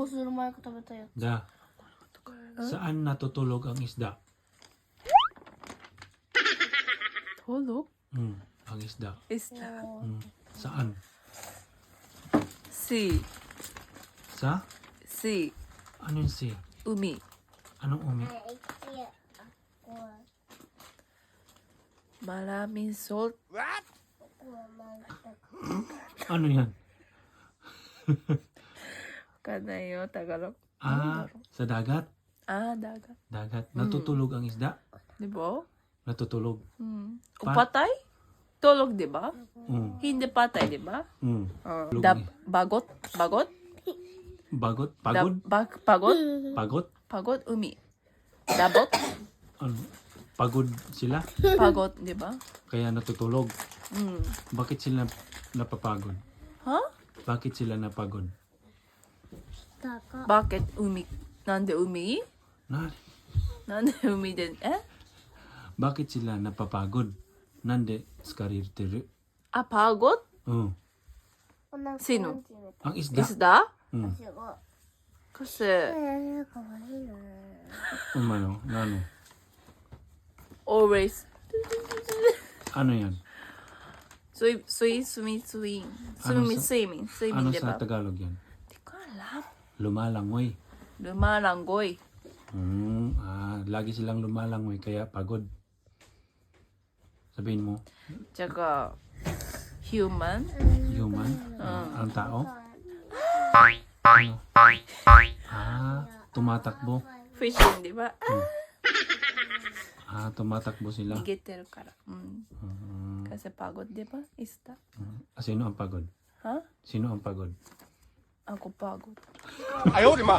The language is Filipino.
する前から食べたやつ。 Da. Saan natutulog ang isda? Tulog? Ang isda. Isda. Saan? Sea. Sa? Sea. Ano yung sea? Umi. Anong umi? Maraming salt. Ano yan? Kanayo, Tagalog. Sa dagat? Dagat. Dagat. Natutulog ang isda? Di ba? Natutulog. Patay? Tulog, di ba? Mm. Hindi patay, di ba? Tulog Dab, eh. bagot? Bagot? Bagot? Pagod? Pagod? Pagot? Pagod, umi. Dabot? Ano? Pagod sila? Pagod, di ba? Kaya natutulog. Bakit sila napapagod? Ha? Bakit sila napagod? Bakit umi? Nande umi? Nande umi din? Bakit sila napapagod? Nande skarirteru. Pagod? Sino? Ang isda? Isda? Mm. Kasi, Ano? always, Ano yan? swimming, Ano di ba? sa Tagalog yan? Di ko alam. Lumalangoy. Lumalanggoy. Lagi silang lumalangoy kaya pagod. Sabihin mo, Tsaka, human. human? Ang tao? Tumatakbo. Fishing, di ba? Tumatakbo sila. Higiteru kara. Kasi pagod, di ba? Isda. Sino ang pagod? Ha? Sino ang pagod? Ako pagod. Ayaw, di ma.